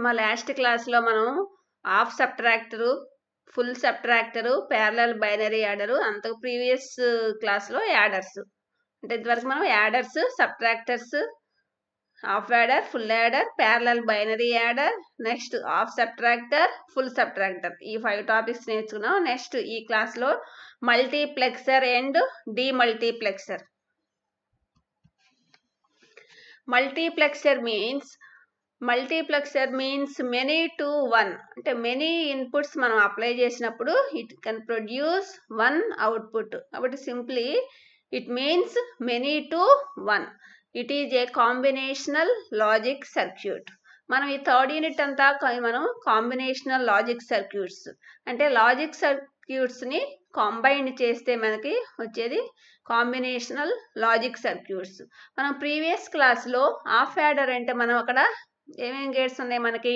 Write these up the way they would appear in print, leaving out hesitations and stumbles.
మా లాస్ట్ క్లాస్లో మనం half subtractor, full subtractor, parallel binary adder, అంతకు ప్రీవియస్ క్లాస్లో యాడర్స్ అంటే ఇంతవరకు మనం adders, subtractors, half adder, full adder, parallel binary adder, next half subtractor, full subtractor ఈ 5 టాపిక్స్ నేర్చుకున్నాం. నెక్స్ట్ ఈ క్లాస్లో multiplexer and demultiplexer. Multiplexer means many to one, అంటే మెనీ ఇన్పుట్స్ మనం అప్లై చేసినప్పుడు it can produce one output. కాబట్టి simply it means many to one. It is a combinational logic circuit. మనం ఈ థర్డ్ యూనిట్ అంతా మనం కాంబినేషనల్ లాజిక్ సర్క్యూట్స్ అంటే logic సర్క్యూట్స్ని combine చేస్తే మనకి వచ్చేది కాంబినేషనల్ లాజిక్ సర్క్యూట్స్. మనం ప్రీవియస్ క్లాస్లో హాఫ్ యాడర్ అంటే మనం అక్కడ ఏమేమి గేట్స్ ఉన్నాయి మనకి,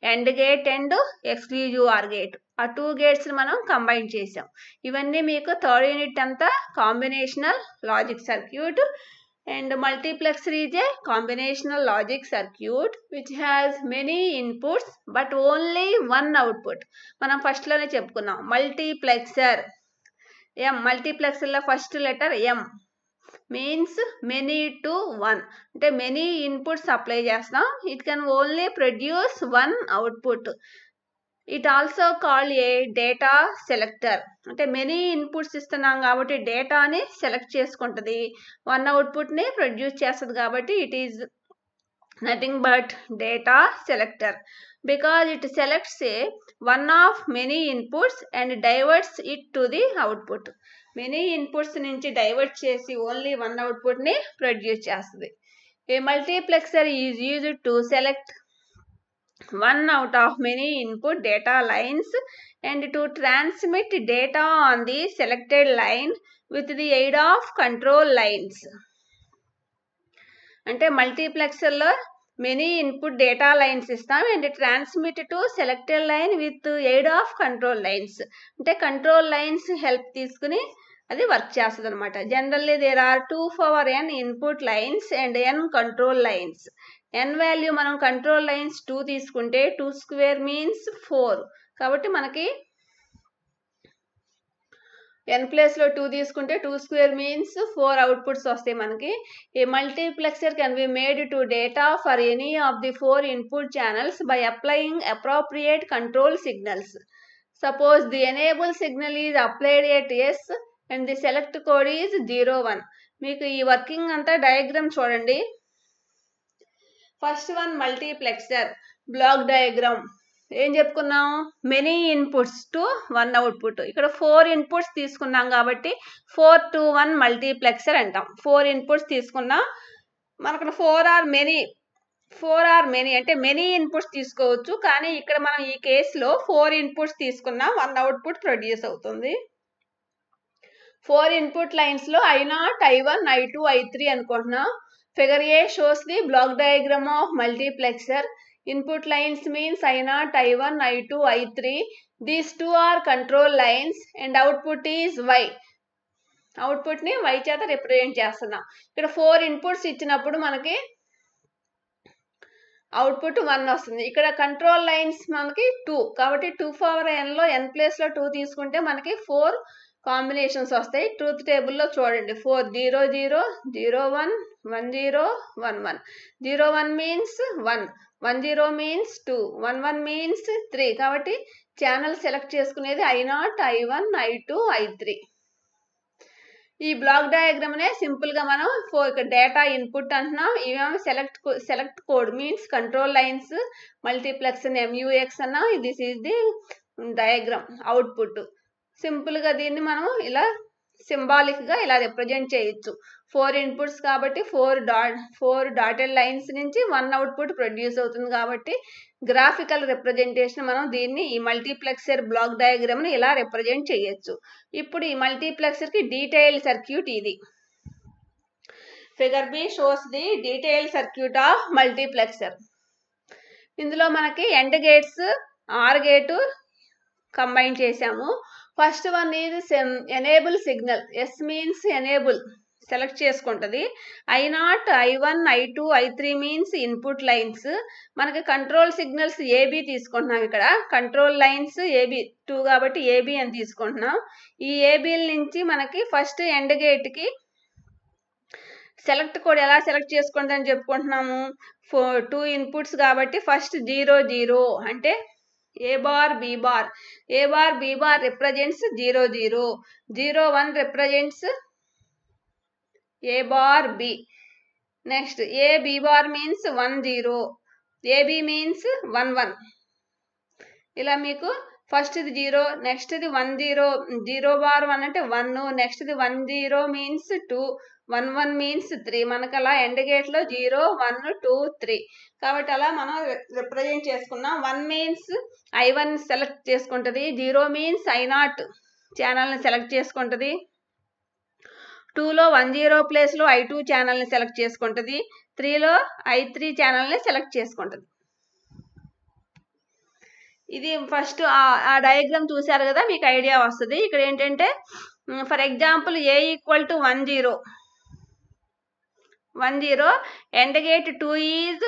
end gate and exclusive or gate. ఆ 2 గేట్స్ని మనం కంబైన్ చేసాం. ఇవన్నీ మీకు థర్డ్ యూనిట్ అంతా combinational logic circuit. And multiplexer is a combinational logic circuit which has many inputs but only one output. మనం ఫస్ట్ లోనే చెప్పుకున్నాం మల్టీప్లెక్సర్ లో first letter M means many to one, అంటే many inputs అప్లై చేస్తాం. It can only produce one output. It also called a data selector, అంటే many inputs ఇస్తున్నాం కాబట్టి డేటాని సెలెక్ట్ చేసుకుంటుంది, వన్ అవుట్పుట్ని ప్రొడ్యూస్ చేస్తుంది. కాబట్టి it is nothing but data selector because it selects a one of many inputs and diverts it to the output. Many inputs నుంచి divert చేసి ఓన్లీ వన్ అవుట్పుట్ని ప్రొడ్యూస్ చేస్తుంది. A multiplexer is used to select one out of many input data lines and to transmit data on the selected line with the aid of control lines. అంటే మల్టీప్లెక్సర్లో many input data lines ఇస్తాం and transmit to selected line with aid of control lines, అంటే control lines help తీసుకుని అది work చేస్తుంది అనమాట. Generally there are 2 power n input lines and n control lines. n value మనం control lines 2 తీసుకుంటే 2 square means 4, కాబట్టి మనకి n ప్లేస్లో 2 తీసుకుంటే 2 స్క్వేర్ మీన్స్ 4 అవుట్పుట్స్ వస్తాయి మనకి. A multiplexer can be made to data for any of the 4 input channels by applying appropriate control signals. Suppose the enable signal is applied at S and the select code is 01. మీకు ఈ working అంతా diagram చూడండి. First one multiplexer block diagram. ఏం చెప్పుకున్నాం, many inputs to one output. ఇక్కడ 4 inputs తీసుకున్నాం కాబట్టి 4 to 1 multiplexer అంటాం. 4 ఇన్పుట్స్ తీసుకున్నాం, మనకు 4 ఆర్ మెనీ అంటే మెనీ ఇన్పుట్స్ తీసుకోవచ్చు. కానీ ఇక్కడ మనం ఈ కేసులో 4 ఇన్పుట్స్ తీసుకున్నాం, 1 అవుట్పుట్ ప్రొడ్యూస్ అవుతుంది. 4 ఇన్పుట్ లైన్స్లో I0, I1, I2, I3 అనుకుంటున్నాం. Figure A shows the block diagram of multiplexer. Input lines means I0, I1, I2, I3. These two are control lines and output is Y. Output ని Y చేత represent చేస్తున్నాం. ఇక్కడ 4 inputs ఇచ్చినప్పుడు మనకి output 1 వస్తుంది. ఇక్కడ control lines మనకి 2, కాబట్టి 2 power n లో n ప్లేస్లో 2 తీసుకుంటే మనకి 4 కాంబినేషన్స్ వస్తాయి. ట్రూత్ టేబుల్లో చూడండి, 4 0 0 0 1 1 0 1 1. 0 1 మీన్స్ 1, 1 0 మీన్స్ 2, 1 1 మీన్స్ 3. కాబట్టి ఛానల్ సెలెక్ట్ చేసుకునేది I0, I1, I2, I3. ఈ బ్లాక్ డయాగ్రామ్నే సింపుల్గా మనం ఇక్కడ డేటా ఇన్పుట్ అంటున్నాం. ఇవేమో select code means control lines, multiplex MUX అన్నాం. This is the diagram output. సింపుల్గా దీన్ని మనం ఇలా సింబాలిక్గా ఇలా రిప్రజెంట్ చేయొచ్చు. 4 ఇన్పుట్స్ కాబట్టి 4 డాటెడ్ లైన్స్ నుంచి 1 అవుట్పుట్ ప్రొడ్యూస్ అవుతుంది. కాబట్టి గ్రాఫికల్ రిప్రజెంటేషన్ మనం దీన్ని ఈ మల్టీప్లెక్సర్ బ్లాక్ డయాగ్రామ్ని ఇలా రిప్రజెంట్ చేయొచ్చు. ఇప్పుడు ఈ మల్టీప్లెక్సర్కి డీటెయిల్డ్ సర్క్యూట్ ఇది. Figure B shows the detailed circuit of multiplexer. ఇందులో మనకి and gates or gate combine చేసాము. First one is enable signal. S means enable select చేసుకుంటుంది. I0, I1, I2, I3 మీన్స్ ఇన్పుట్ లైన్స్. మనకి కంట్రోల్ సిగ్నల్స్ ఏబి తీసుకుంటున్నాం. ఇక్కడ control lines AB 2 కాబట్టి AB అని తీసుకుంటున్నాం. ఈ ఏబిల నుంచి మనకి ఫస్ట్ ఎండ్ గేట్కి సెలెక్ట్ కోడ్ ఎలా సెలెక్ట్ చేసుకుంటా అని చెప్పుకుంటున్నాము. 2 ఇన్పుట్స్ కాబట్టి ఫస్ట్ 0 0 అంటే A bar B bar. A bar B bar represents 0 0. 0 1 represents A bar B. Next A B bar means 1 0. AB means 1 1. ఇలా మీకు ఫస్ట్ ఇది 0, నెక్స్ట్ ఇది 1 0. 0 bar 1 అంటే 1, నెక్స్ట్ ఇది 1 0 మీన్స్ 2, 1 1 మీన్స్ 3. మనకు అలా ఎండ్ గేట్లో 0 1 2 3 కాబట్టి అలా మనం రిప్రజెంట్ చేసుకున్నాం. 1 మీన్స్ I1 సెలెక్ట్ చేసుకుంటుంది. 0 మీన్స్ I0 ఛానల్ని సెలెక్ట్ చేసుకుంటుంది. 2లో 1 0 ప్లేస్లో I2 ఛానల్ని సెలెక్ట్ చేసుకుంటుంది. 3లో I3 ఛానల్ని సెలెక్ట్ చేసుకుంటుంది. ఇది ఫస్ట్ ఆ డయాగ్రామ్ చూసారు కదా, మీకు ఐడియా వస్తుంది. ఇక్కడ ఏంటంటే for example A = 1 0. 1 0 end gate 2 is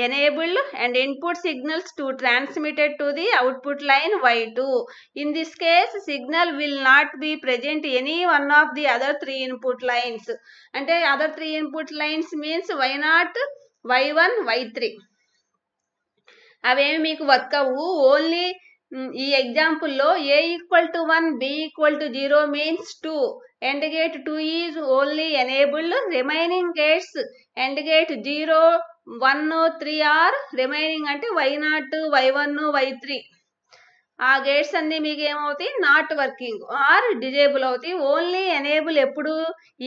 enabled and input signals to transmitted to the output line Y2. In this case signal will not be present any one of the other 3 input lines. అంటే other 3 input lines means Y0, Y1, Y3. అవేమి మీకు work అవ్వు. Only ఈ ఎగ్జాంపుల్లో A = 1 B = 0 means 2. AND gate 2 is only enabled. Remaining gates AND gate 0 1 3 are remaining అంటే Y0, Y1, Y3. ఆ గేట్స్ అన్నీ మీకు ఏమవుతాయి, నాట్ వర్కింగ్ ఆర్ డిజేబుల్ అవుతాయి. ఓన్లీ ఎనేబుల్ ఎప్పుడు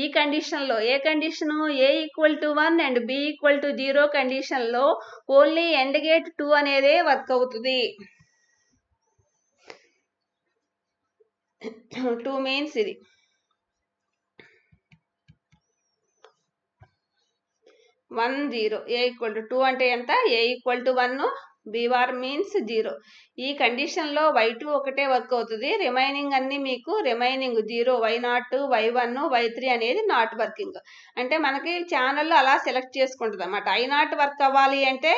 ఈ కండిషన్లో. ఏ కండిషను A = 1 అండ్ B = 0 కండిషన్లో ఓన్లీ ఎండ్ గేట్ 2 అనేదే వర్క్ అవుతుంది. 2 మీన్స్ ఇది. A = 2 అంటే ఎంత, A = 1, B బార్ మీన్స్ 0. ఈ కండిషన్లో Y2 ఒకటే వర్క్ అవుతుంది. రిమైనింగ్ అన్నీ మీకు రిమైనింగ్ 0 Y0, Y1, Y3 అనేది నాట్ వర్కింగ్. అంటే మనకి ఛానల్ అలా సెలెక్ట్ చేసుకుంటుంది అన్నమాట. I0 వర్క్ అవ్వాలి అంటే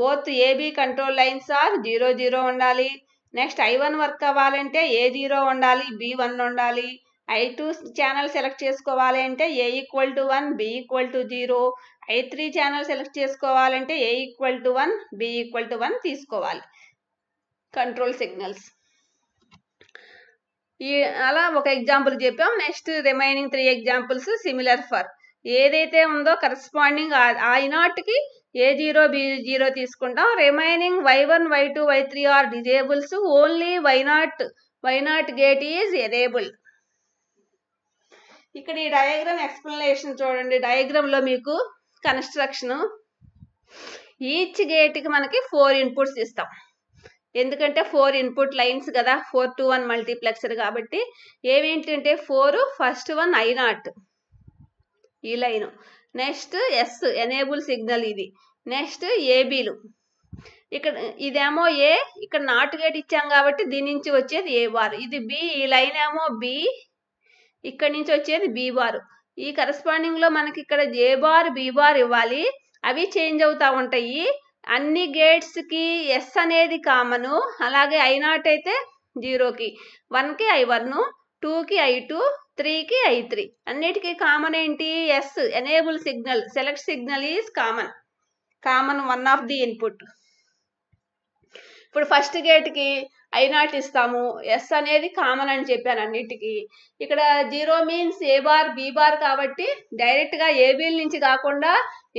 both AB control lines are 0 0 ఉండాలి. నెక్స్ట్ I1 వర్క్ అవ్వాలంటే A0 ఉండాలి, B1 ఉండాలి. I2 ఛానల్ సెలెక్ట్ చేసుకోవాలి అంటే A = 1, B = 0. I3 channel select చేసుకోవాలంటే A = 1, B = 1 తీసుకోవాలి కంట్రోల్ సిగ్నల్స్. అలా ఒక ఎగ్జాంపుల్ చెప్పాం. Next remaining 3 examples similar for. ఏదైతే ఉందో కరస్పాండింగ్ I0కి A0, B0 తీసుకుంటాం. Remaining Y1, Y2, Y3 are disables. Only Y0 gate is enabled. ఇక్కడ ఈ డయాగ్రామ్ ఎక్స్ప్లెనేషన్ చూడండి. డయాగ్రామ్లో మీకు కన్స్ట్రక్షన్ ఈచ్ గేట్కి మనకి 4 ఇన్పుట్స్ ఇస్తాం. ఎందుకంటే 4 ఇన్పుట్ లైన్స్ కదా, 4 to 1 మల్టీప్లెక్సర్ కాబట్టి. ఏమేంటంటే 4 ఫస్ట్ వన్ I0 ఈ line, next S enable signal ఇది, నెక్స్ట్ ఏబీలు. ఇక్కడ ఇదేమో A, ఇక్కడ నాట్ గేట్ ఇచ్చాం కాబట్టి దీని నుంచి వచ్చేది A బార్. ఇది B, ఈ లైన్ ఏమో B, ఇక్కడ నుంచి వచ్చేది B బార్. ఈ కరస్పాండింగ్లో మనకి ఇక్కడ A బార్ B బార్ ఇవ్వాలి. అవి చేంజ్ అవుతూ ఉంటాయి. అన్ని గేట్స్కి S అనేది కామను. అలాగే I0 అయితే 0కి, 1కి I1, 2కి I2, 3కి I3. అన్నిటికీ కామన్ ఏంటి, S enable signal. Select signal is common one of the input. ఇప్పుడు ఫస్ట్ గేట్కి I0 ఇస్తాము. S అనేది కామన్ అని చెప్పాను అన్నిటికీ. ఇక్కడ 0 means A bar B bar కాబట్టి డైరెక్ట్గా ఏబీల నుంచి కాకుండా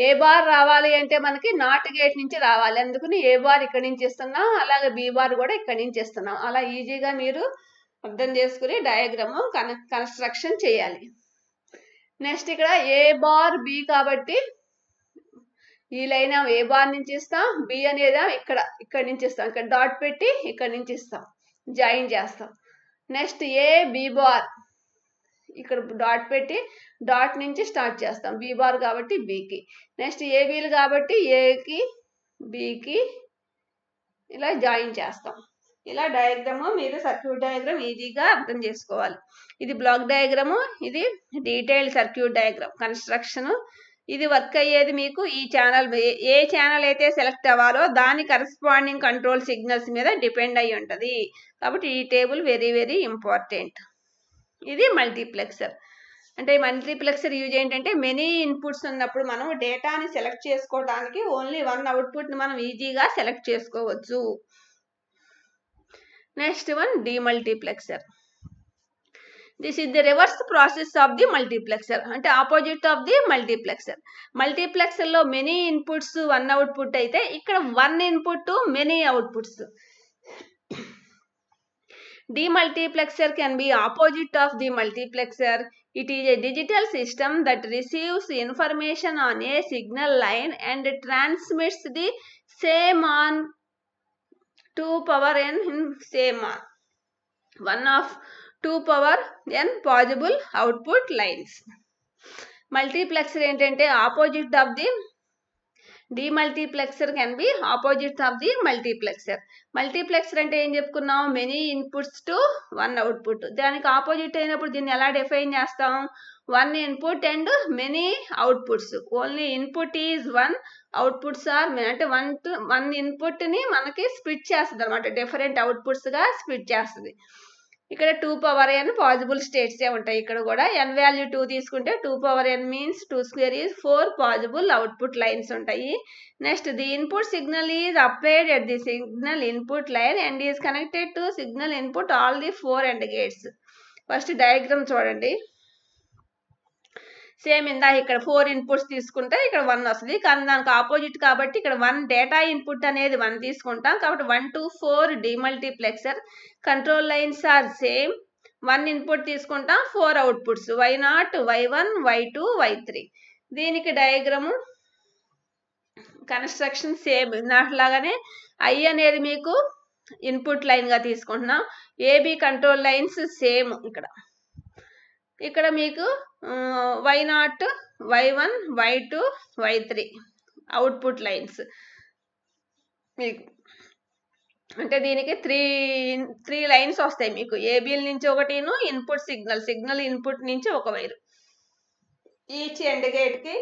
A బార్ రావాలి అంటే మనకి నాట్ గేట్ నుంచి రావాలి. అందుకని A బార్ ఇక్కడి నుంచి ఇస్తున్నాం, అలాగే B బార్ కూడా ఇక్కడి నుంచి ఇస్తున్నాం. అలా ఈజీగా మీరు అర్థం చేసుకుని డయాగ్రాము కన్స్ట్రక్షన్ చేయాలి. నెక్స్ట్ ఇక్కడ A బార్ B కాబట్టి ఈ లైన్ ఏ బార్ నుంచి ఇస్తాం, B అనేది ఇక్కడ నుంచి ఇస్తాం. ఇక్కడ డాట్ పెట్టి ఇక్కడ నుంచి ఇస్తాం, జాయిన్ చేస్తాం. నెక్స్ట్ A B బార్ ఇక్కడ డాట్ పెట్టి డాట్ నుంచి స్టార్ట్ చేస్తాం. B బార్ కాబట్టి Bకి. నెక్స్ట్ ఏబీలు కాబట్టి Aకి Bకి ఇలా జాయిన్ చేస్తాం. ఇలా డయాగ్రాము మీరు సర్క్యూట్ డయాగ్రామ్ ఈజీగా అర్థం చేసుకోవాలి. ఇది బ్లాక్ డయాగ్రాము, ఇది డీటెయిల్డ్ సర్క్యూట్ డయాగ్రామ్ కన్స్ట్రక్షన్. ఇది వర్క్ అయ్యేది మీకు ఈ ఛానల్, ఏ ఛానల్ అయితే సెలెక్ట్ అవ్వాలో దాని కరస్పాండింగ్ కంట్రోల్ సిగ్నల్స్ మీద డిపెండ్ అయి ఉంటుంది. కాబట్టి ఈ టేబుల్ వెరీ వెరీ ఇంపార్టెంట్. ఇది మల్టీప్లెక్సర్. అంటే మల్టీప్లెక్సర్ యూజ్ ఏంటంటే మెనీ ఇన్పుట్స్ ఉన్నప్పుడు మనం డేటాని సెలెక్ట్ చేసుకోవడానికి ఓన్లీ వన్ అవుట్పుట్ని మనం ఈజీగా సెలెక్ట్ చేసుకోవచ్చు. Next one demultiplexer. This is the reverse process of the multiplexer, అంటే ఆపోజిట్ ఆఫ్ ది మల్టీప్లెక్సర్. మల్టీప్లెక్సర్లో మెనీ ఇన్పుట్స్ వన్ అవుట్పుట్ అయితే ఇక్కడ one input many outputs. Demultiplexer can be opposite of the multiplexer. It is a digital system that receives information on a signal line and transmits the same on 2 power n in same on one of 2 power n possible output lines. Multiplexer ఏంటంటే opposite of the demultiplexer can be opposite of the multiplexer. Multiplexer అంటే ఏం చెప్పుకున్నాం, many inputs to one output. దానికి opposite అయినప్పుడు దీన్ని ఎలా define చేస్తాం, one input and many outputs. Only input is one, outputs are అంటే వన్ ఇన్పుట్ని మనకి స్ప్లిట్ చేస్తుంది అనమాట, డిఫరెంట్ అవుట్పుట్స్గా స్ప్లిట్ చేస్తుంది. ఇక్కడ 2 power n పాసిబుల్ స్టేట్సే ఉంటాయి. ఇక్కడ కూడా n వాల్యూ 2 తీసుకుంటే 2 power n మీన్స్ 2 square is 4 possible output lines ఉంటాయి. Next the input signal is applied at the signal input line and is connected to signal input all the 4 AND gates. First diagram చూడండి. Same ఇందా ఇక్కడ 4 inputs తీసుకుంటే ఇక్కడ 1 వస్తుంది, కానీ దానికి ఆపోజిట్ కాబట్టి ఇక్కడ 1 డేటా ఇన్పుట్ అనేది 1 తీసుకుంటాం. కాబట్టి 1 to 4 demultiplexer. Control lines are same. 1 input తీసుకుంటాం, 4 outputs y0, y1, y2, y3. దీనికి డయాగ్రాము కన్స్ట్రక్షన్ సేమ్ ఇలాగానే. ఐ అనేది మీకు ఇన్పుట్ లైన్గా తీసుకుంటున్నాం. AB control lines same. ఇక్కడ మీకు y0, y1, y2, y3 output lines మీకు. అంటే దీనికి త్రీ లైన్స్ వస్తాయి మీకు. ఏబిఎల్ నుంచి ఒకటిను ఇన్పుట్ సిగ్నల్ ఇన్పుట్ నుంచి ఒక వైరు. ఈచ్ ఎండ్ గేట్కి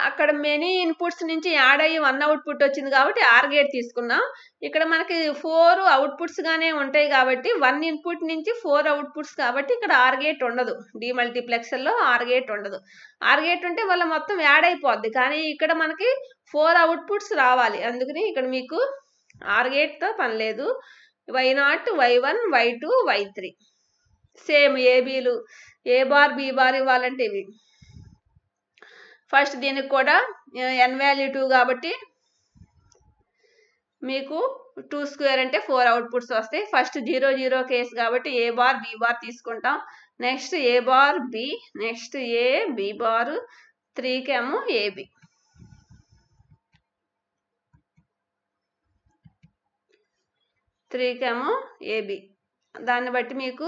అక్కడ మెనీ ఇన్పుట్స్ నుంచి యాడ్ అయ్యి 1 అవుట్పుట్ వచ్చింది కాబట్టి ఆర్ గేట్ తీసుకున్నాం. ఇక్కడ మనకి 4 అవుట్పుట్స్ గానే ఉంటాయి కాబట్టి 1 ఇన్పుట్ నుంచి 4 అవుట్పుట్స్ కాబట్టి ఇక్కడ ఆర్ గేట్ ఉండదు. డీమల్టీప్లెక్సర్లో ఆర్ గేట్ ఉండదు. ఆర్ గేట్ ఉంటే వాళ్ళ మొత్తం యాడ్ అయిపోద్ది, కానీ ఇక్కడ మనకి 4 అవుట్పుట్స్ రావాలి. అందుకని ఇక్కడ మీకు ఆర్ గేట్తో పని లేదు. y0, y1, y2, y3 same. ఏబీలు ఏ బార్ బి బార్ ఇవ్వాలంటే ఇవి. ఫస్ట్ దీనికి కూడా n వాల్యూ 2 కాబట్టి మీకు 2 square అంటే 4 అవుట్పుట్స్ వస్తాయి. ఫస్ట్ 0 0 కేసు కాబట్టి ఏ బార్ బి బార్ తీసుకుంటాం. Next A bar B, next A B bar, 3కేమో ఏబి. దాన్ని బట్టి మీకు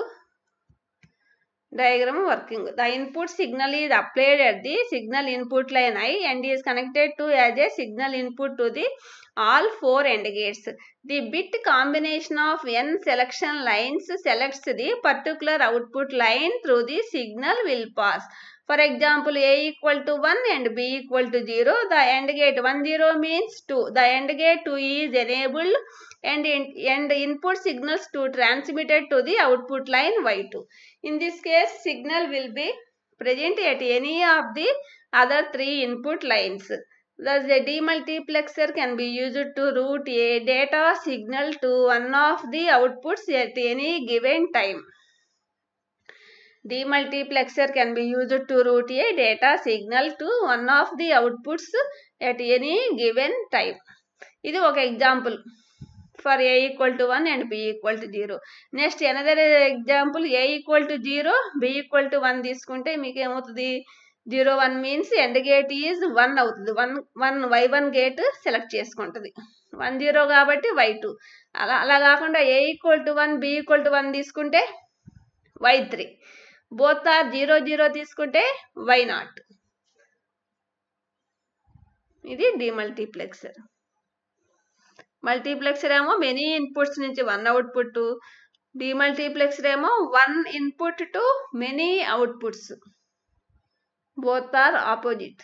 diagram working. The input signal is applied at the signal input line I and is connected to as a signal input to the all 4 AND gates. The bit combination of n selection lines selects the particular output line through the signal will pass. For example, A equal to 1 and B equal to 0. The AND gate 1 0 means 2. The AND gate 2 is enabled and input signals to transmitted to the output line Y2. In this case, signal will be present at any of the other 3 input lines. Thus, a demultiplexer can be used to route a data signal to one of the outputs at any given time. Demultiplexer can be used to route a data signal to one of the outputs at any given time. ఇది ఒక example for A equal to 1 and B equal to 0. Next another example, A equal to 0, B equal to 1 తీసుకుంటే మీకు ఏమవుతుంది, 0 1 means end gate is 1 అవుతుంది. 1 y1 gate select చేసుకుంటుంది. 1 0 కాబట్టి y2. అలా కాకుండా A equal to 1, B equal to 1 తీసుకుంటే y3. Both are 0 0 తీసుకుంటే y0. ఇది డీమల్టీప్లెక్సర్. మల్టీప్లెక్సర్ ఏమో మెనీ ఇన్పుట్స్ నుంచి 1 అవుట్పుట్, డీమల్టీప్లెక్సర్ ఏమో 1 input to many outputs. Both are opposite.